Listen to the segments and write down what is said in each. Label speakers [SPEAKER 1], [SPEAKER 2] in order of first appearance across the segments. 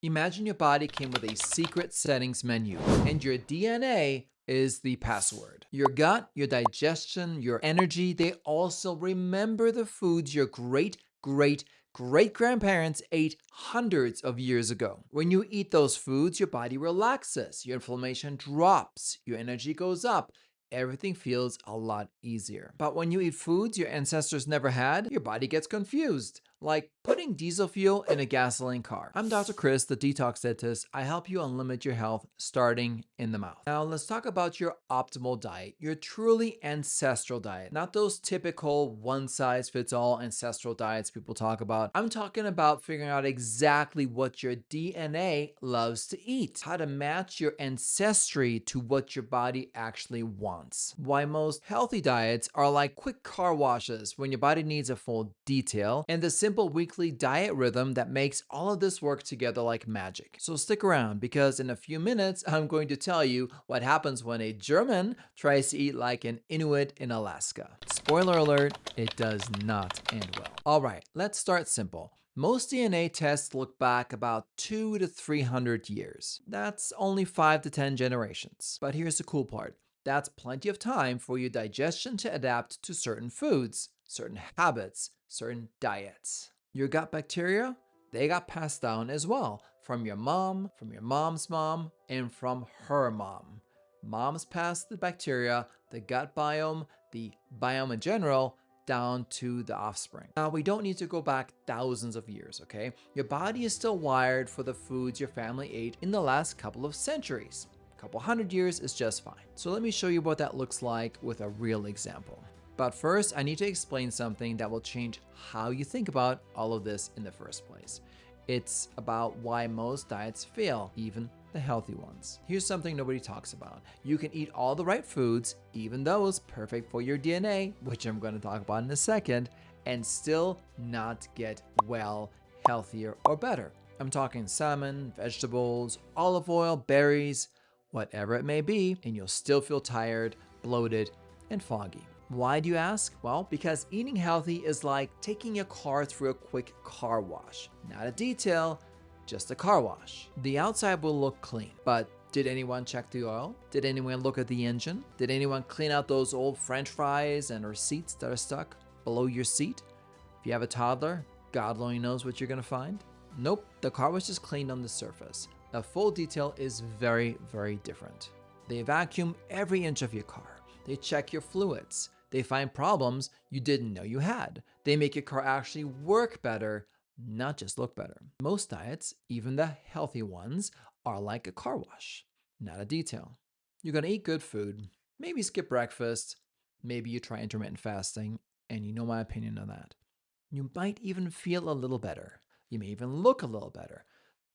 [SPEAKER 1] Imagine your body came with a secret settings menu, and your DNA is the password. Your gut, your digestion, your energy, they also remember the foods your great grandparents ate hundreds of years ago. When you eat those foods, your body relaxes, your inflammation drops, your energy goes up. Everything feels a lot easier. But when you eat foods your ancestors never had, your body gets confused. Like putting diesel fuel in a gasoline car. I'm Dr. Chris, the Detox Dentist. I help you unlimit your health starting in the mouth. Now let's talk about your optimal diet, your truly ancestral diet, not those typical one-size-fits-all ancestral diets people talk about. I'm talking about figuring out exactly what your DNA loves to eat, how to match your ancestry to what your body actually wants. Why most healthy diets are like quick car washes when your body needs a full detail, and the simple weekly diet rhythm that makes all of this work together like magic. So stick around, because in a few minutes I'm going to tell you what happens when a German tries to eat like an Inuit in Alaska. Spoiler alert, it does not end well. Alright, let's start simple. Most DNA tests look back about 200 to 300 years. That's only 5 to 10 generations. But here's the cool part. That's plenty of time for your digestion to adapt to certain foods, certain habits, certain diets. Your gut bacteria, they got passed down as well, from your mom, from your mom's mom, and from her mom. Moms passed the bacteria, the gut biome, the biome in general, down to the offspring. Now, we don't need to go back thousands of years, okay? Your body is still wired for the foods your family ate in the last couple of centuries. A couple hundred years is just fine. So let me show you what that looks like with a real example. But first, I need to explain something that will change how you think about all of this in the first place. It's about why most diets fail, even the healthy ones. Here's something nobody talks about. You can eat all the right foods, even those perfect for your DNA, which I'm going to talk about in a second, and still not get well, healthier, or better. I'm talking salmon, vegetables, olive oil, berries, whatever it may be, and you'll still feel tired, bloated, and foggy. Why do you ask? Well, because eating healthy is like taking your car through a quick car wash. Not a detail, just a car wash. The outside will look clean, but did anyone check the oil? Did anyone look at the engine? Did anyone clean out those old French fries and receipts that are stuck below your seat? If you have a toddler, God only knows what you're gonna find. Nope, the car was just cleaned on the surface. A full detail is very, very different. They vacuum every inch of your car. They check your fluids. They find problems you didn't know you had. They make your car actually work better, not just look better. Most diets, even the healthy ones, are like a car wash, not a detail. You're gonna eat good food, maybe skip breakfast, maybe you try intermittent fasting, and you know my opinion on that. You might even feel a little better. You may even look a little better.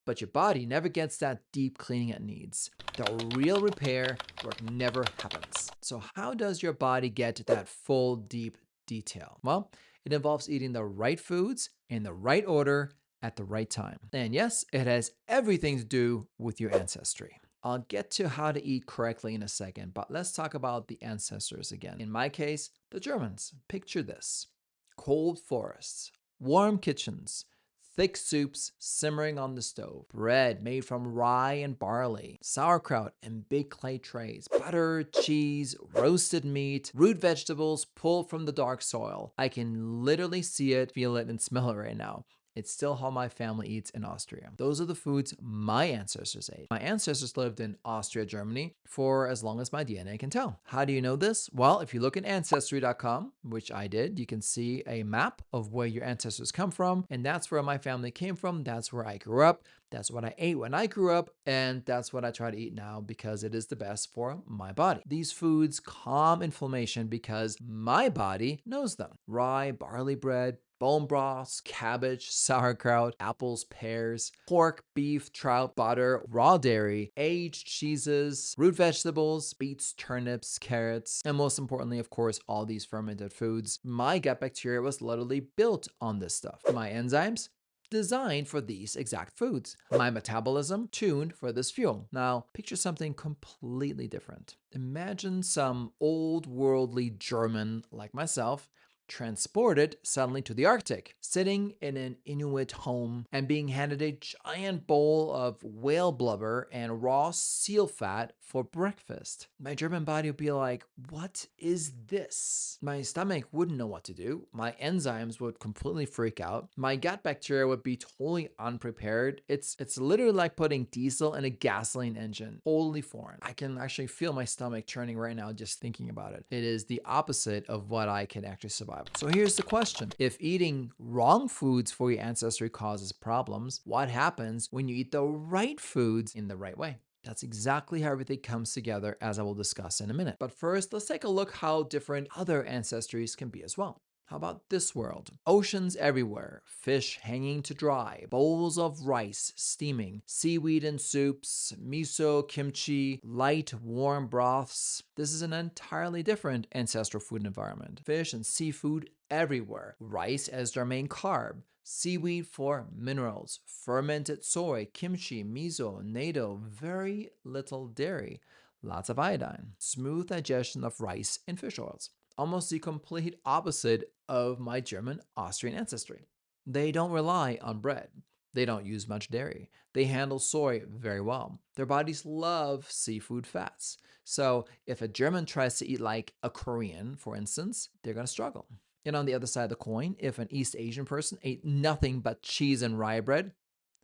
[SPEAKER 1] But your body never gets that deep cleaning it needs. The real repair work never happens. So how does your body get that full deep detail? Well, it involves eating the right foods in the right order at the right time. And yes, it has everything to do with your ancestry. I'll get to how to eat correctly in a second, but let's talk about the ancestors again. In my case, the Germans. Picture this: cold forests, warm kitchens, thick soups simmering on the stove, bread made from rye and barley, sauerkraut in big clay trays, butter, cheese, roasted meat, root vegetables pulled from the dark soil. I can literally see it, feel it, and smell it right now. It's still how my family eats in Austria. Those are the foods my ancestors ate. My ancestors lived in Austria, Germany for as long as my DNA can tell. How do you know this? Well, if you look at ancestry.com, which I did, you can see a map of where your ancestors come from, and that's where my family came from. That's where I grew up. That's what I ate when I grew up, and that's what I try to eat now because it is the best for my body. These foods calm inflammation because my body knows them. Rye, barley bread, bone broths, cabbage, sauerkraut, apples, pears, pork, beef, trout, butter, raw dairy, aged cheeses, root vegetables, beets, turnips, carrots, and most importantly, of course, all these fermented foods. My gut bacteria was literally built on this stuff. My enzymes, designed for these exact foods. My metabolism tuned for this fuel. Now, picture something completely different. Imagine some old worldly German like myself transported suddenly to the Arctic, sitting in an Inuit home and being handed a giant bowl of whale blubber and raw seal fat for breakfast. My German body would be like, what is this? My stomach wouldn't know what to do. My enzymes would completely freak out. My gut bacteria would be totally unprepared. It's literally like putting diesel in a gasoline engine. Totally foreign. I can actually feel my stomach churning right now just thinking about it. It is the opposite of what I can actually survive. So here's the question. If eating wrong foods for your ancestry causes problems, what happens when you eat the right foods in the right way? That's exactly how everything comes together, as I will discuss in a minute. But first, let's take a look how different other ancestries can be as well. How about this world? Oceans everywhere, fish hanging to dry, bowls of rice steaming, seaweed in soups, miso, kimchi, light, warm broths. This is an entirely different ancestral food environment. Fish and seafood everywhere, rice as their main carb, seaweed for minerals, fermented soy, kimchi, miso, natto, very little dairy, lots of iodine, smooth digestion of rice and fish oils. Almost the complete opposite of my German Austrian ancestry. They don't rely on bread. They don't use much dairy. They handle soy very well. Their bodies love seafood fats. So if a German tries to eat like a Korean, for instance, they're going to struggle. And on the other side of the coin, if an East Asian person ate nothing but cheese and rye bread,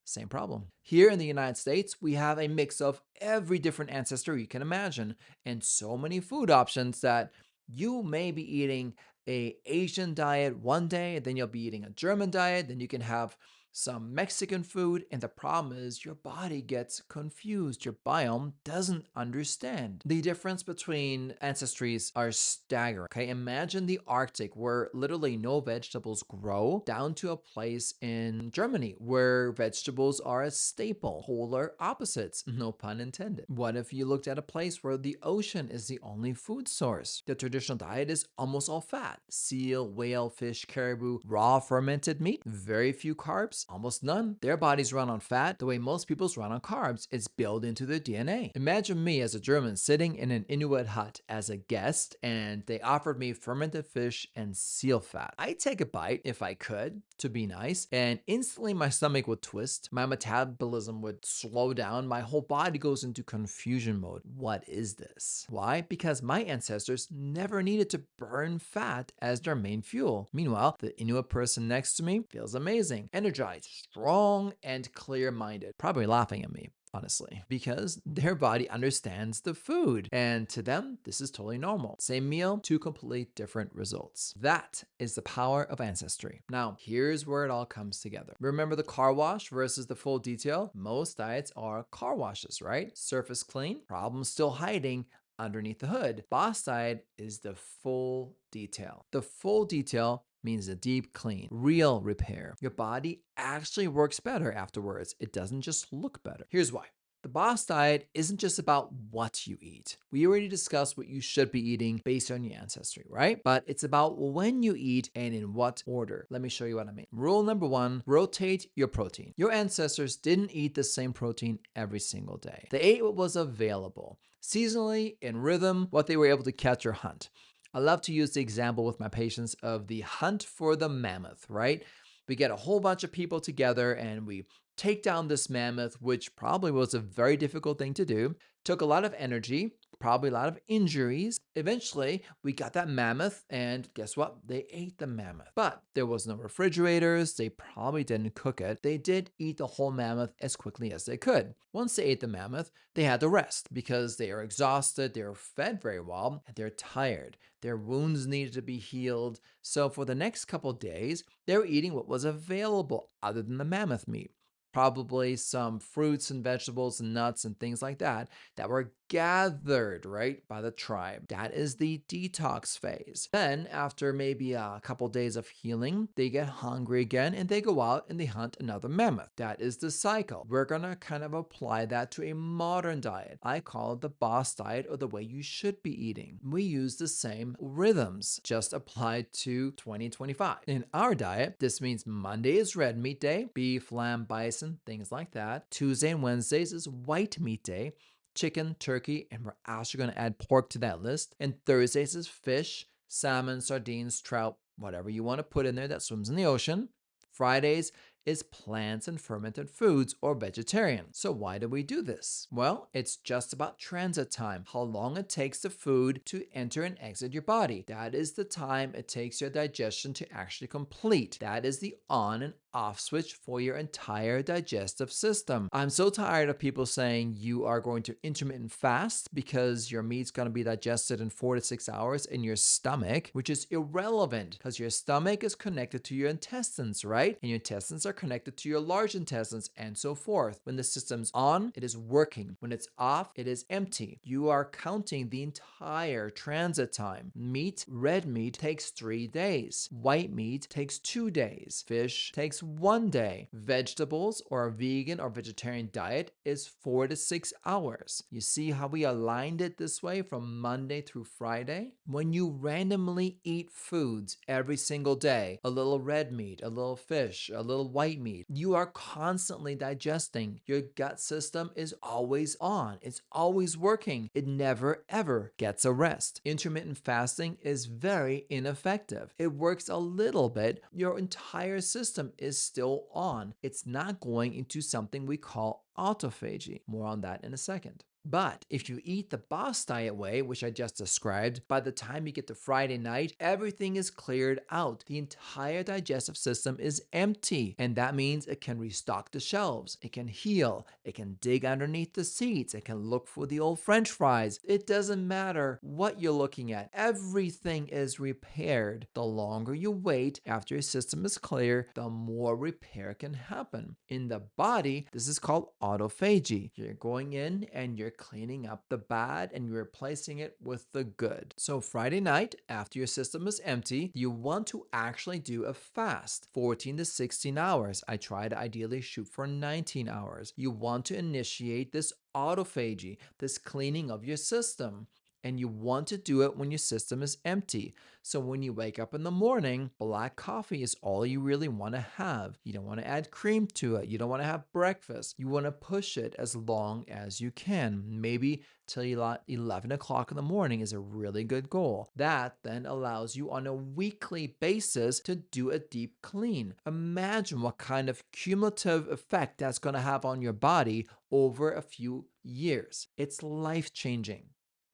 [SPEAKER 1] same problem. Here in the United States, we have a mix of every different ancestor you can imagine and so many food options that you may be eating a Asian diet one day, and then you'll be eating a German diet, then you can have some Mexican food, and the problem is your body gets confused. Your biome doesn't understand. The difference between ancestries are staggering. Okay, imagine the Arctic where literally no vegetables grow down to a place in Germany where vegetables are a staple. Polar opposites, no pun intended. What if you looked at a place where the ocean is the only food source? The traditional diet is almost all fat. Seal, whale, fish, caribou, raw fermented meat, very few carbs, almost none. Their bodies run on fat the way most people's run on carbs. It's built into their DNA. Imagine me as a German sitting in an Inuit hut as a guest and they offered me fermented fish and seal fat. I'd take a bite if I could to be nice, and instantly my stomach would twist, my metabolism would slow down, my whole body goes into confusion mode. What is this? Why? Because my ancestors never needed to burn fat as their main fuel. Meanwhile, the Inuit person next to me feels amazing, energized, strong, and clear-minded, probably laughing at me, honestly, because their body understands the food. And to them, this is totally normal. Same meal, two completely different results. That is the power of ancestry. Now, here's where it all comes together. Remember the car wash versus the full detail? Most diets are car washes, right? Surface clean, problem still hiding underneath the hood. Boss diet is the full detail. The full detail means a deep clean, real repair. Your body actually works better afterwards. It doesn't just look better. Here's why. The boss diet isn't just about what you eat. We already discussed what you should be eating based on your ancestry, right? But it's about when you eat and in what order. Let me show you what I mean. Rule number one, rotate your protein. Your ancestors didn't eat the same protein every single day. They ate what was available, seasonally, in rhythm, what they were able to catch or hunt. I love to use the example with my patients of the hunt for the mammoth, right? We get a whole bunch of people together and we take down this mammoth, which probably was a very difficult thing to do. Took a lot of energy, probably a lot of injuries. Eventually, we got that mammoth, and guess what? They ate the mammoth. But there was no refrigerators. They probably didn't cook it. They did eat the whole mammoth as quickly as they could. Once they ate the mammoth, they had to rest because they are exhausted, they were fed very well, and they're tired. Their wounds needed to be healed. So for the next couple days, they were eating what was available other than the mammoth meat. Probably some fruits and vegetables and nuts and things like that were gathered, right, by the tribe. That is the detox phase. Then, after maybe a couple days of healing, they get hungry again and they go out and they hunt another mammoth. That is the cycle. We're gonna kind of apply that to a modern diet. I call it the boss diet, or the way you should be eating. We use the same rhythms, just applied to 2025. In our diet, this means Monday is red meat day, beef, lamb, bison, things like that. Tuesday and Wednesdays is white meat day, chicken, turkey, and we're actually going to add pork to that list. And Thursdays is fish, salmon, sardines, trout, whatever you want to put in there that swims in the ocean. Fridays is plants and fermented foods or vegetarian. So why do we do this? Well, it's just about transit time, how long it takes the food to enter and exit your body. That is the time it takes your digestion to actually complete. That is the on and off switch for your entire digestive system. I'm so tired of people saying you are going to intermittent fast because your meat's going to be digested in 4 to 6 hours in your stomach, which is irrelevant because your stomach is connected to your intestines, right? And your intestines are connected to your large intestines and so forth. When the system's on, it is working. When it's off, it is empty. You are counting the entire transit time. Meat, red meat, takes 3 days. White meat takes 2 days. Fish takes 1 day. Vegetables or a vegan or vegetarian diet is 4 to 6 hours. You see how we aligned it this way from Monday through Friday? When you randomly eat foods every single day, a little red meat, a little fish, a little white meat, you are constantly digesting. Your gut system is always on. It's always working. It never ever gets a rest. Intermittent fasting is very ineffective. It works a little bit. Your entire system is still on. It's not going into something we call autophagy. More on that in a second. But if you eat the boss diet way, which I just described, by the time you get to Friday night, everything is cleared out. The entire digestive system is empty. And that means it can restock the shelves. It can heal. It can dig underneath the seats. It can look for the old French fries. It doesn't matter what you're looking at. Everything is repaired. The longer you wait after your system is clear, the more repair can happen. In the body, this is called autophagy. You're going in and you're cleaning up the bad and you're replacing it with the good. So Friday night, after your system is empty, you want to actually do a fast, 14 to 16 hours. I try to ideally shoot for 19 hours. You want to initiate this autophagy, this cleaning of your system. And you want to do it when your system is empty. So when you wake up in the morning, black coffee is all you really want to have. You don't want to add cream to it. You don't want to have breakfast. You want to push it as long as you can. Maybe till 11 o'clock in the morning is a really good goal. That then allows you on a weekly basis to do a deep clean. Imagine what kind of cumulative effect that's going to have on your body over a few years. It's life-changing.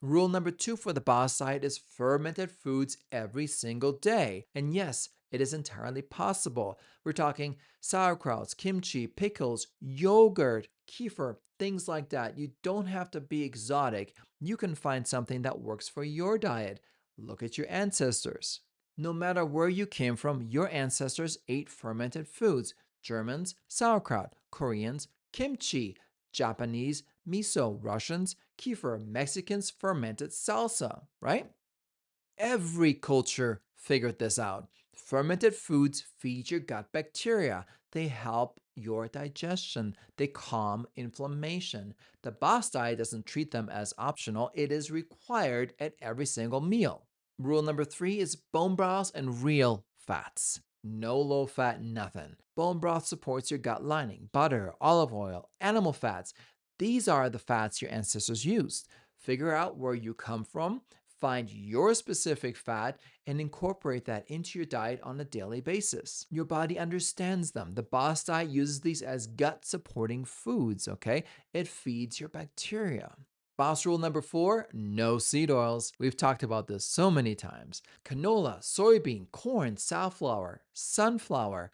[SPEAKER 1] Rule number 2 for the boss diet is fermented foods every single day. And yes, it is entirely possible. We're talking sauerkrauts, kimchi, pickles, yogurt, kefir, things like that. You don't have to be exotic. You can find something that works for your diet. Look at your ancestors. No matter where you came from, your ancestors ate fermented foods. Germans, sauerkraut, Koreans, kimchi, Japanese, miso, Russians, kefir, Mexicans, fermented salsa, right? Every culture figured this out. Fermented foods feed your gut bacteria. They help your digestion. They calm inflammation. The boss diet doesn't treat them as optional. It is required at every single meal. Rule number 3 is bone broths and real fats. No low fat, nothing. Bone broth supports your gut lining, butter, olive oil, animal fats. These are the fats your ancestors used. Figure out where you come from, find your specific fat, and incorporate that into your diet on a daily basis. Your body understands them. The boss diet uses these as gut supporting foods, okay? It feeds your bacteria. Boss rule number 4, no seed oils. We've talked about this so many times. Canola, soybean, corn, safflower, sunflower,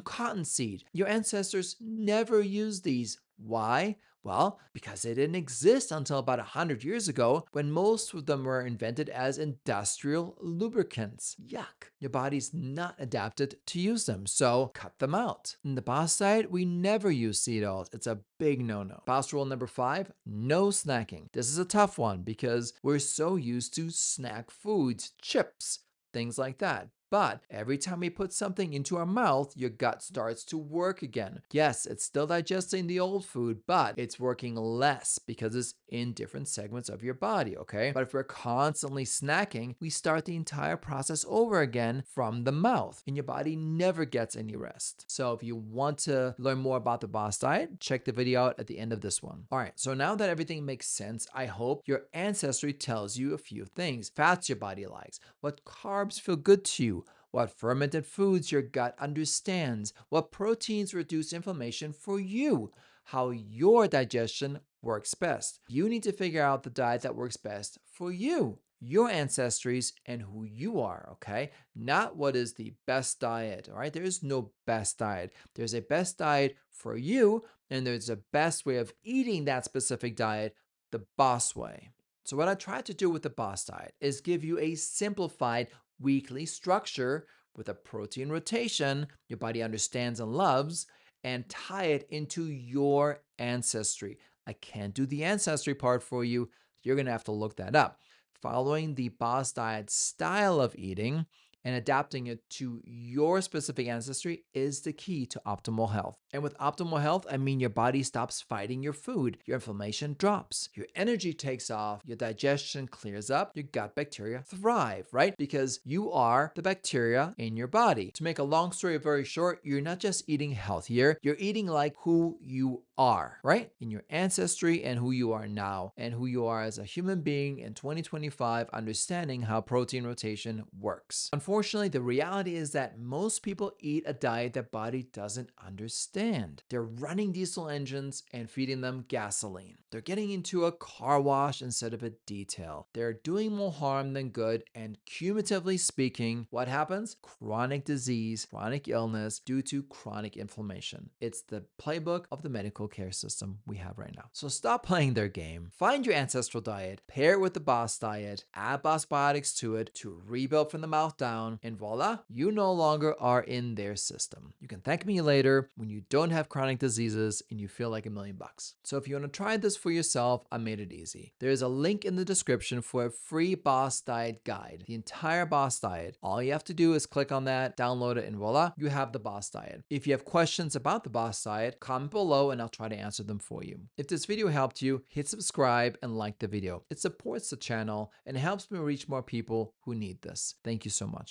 [SPEAKER 1] cottonseed. Your ancestors never used these. Why? Well, because they didn't exist until about 100 years ago when most of them were invented as industrial lubricants. Yuck. Your body's not adapted to use them, so cut them out. In the boss diet, we never use seed oils. It's a big no-no. Boss rule number 5, no snacking. This is a tough one because we're so used to snack foods, chips, things like that. But every time we put something into our mouth, your gut starts to work again. Yes, it's still digesting the old food, but it's working less because it's in different segments of your body, okay? But if we're constantly snacking, we start the entire process over again from the mouth, and your body never gets any rest. So if you want to learn more about the boss diet, check the video out at the end of this one. All right, so now that everything makes sense, I hope your ancestry tells you a few things. Fats your body likes, what carbs feel good to you, what fermented foods your gut understands, what proteins reduce inflammation for you, how your digestion works best. You need to figure out the diet that works best for you, your ancestries, and who you are, okay? Not what is the best diet, all right? There is no best diet. There's a best diet for you, and there's a best way of eating that specific diet, the boss way. So, what I try to do with the boss diet is give you a simplified weekly structure with a protein rotation your body understands and loves, and tie it into your ancestry. I can't do the ancestry part for you. You're going to have to look that up. Following the boss diet style of eating and adapting it to your specific ancestry is the key to optimal health. And with optimal health, I mean your body stops fighting your food, your inflammation drops, your energy takes off, your digestion clears up, your gut bacteria thrive, right? Because you are the bacteria in your body. To make a long story very short, you're not just eating healthier, you're eating like who you are, right? In your ancestry and who you are now, and who you are as a human being in 2025, understanding how protein rotation works. Unfortunately, the reality is that most people eat a diet that body doesn't understand. They're running diesel engines and feeding them gasoline. They're getting into a car wash instead of a detail. They're doing more harm than good, and cumulatively speaking, what happens? Chronic disease, chronic illness due to chronic inflammation. It's the playbook of the medical care system we have right now. So stop playing their game. Find your ancestral diet, pair it with the boss diet, add biotics to it to rebuild from the mouth down, and voila, you no longer are in their system. You can thank me later when you don't have chronic diseases and you feel like $1,000,000. So if you want to try this for yourself, I made it easy. There is a link in the description for a free boss diet guide, the entire boss diet. All you have to do is click on that, download it, and voila, you have the boss diet. If you have questions about the boss diet, comment below and I'll try to answer them for you. If this video helped you, hit subscribe and like the video. It supports the channel and helps me reach more people who need this. Thank you so much.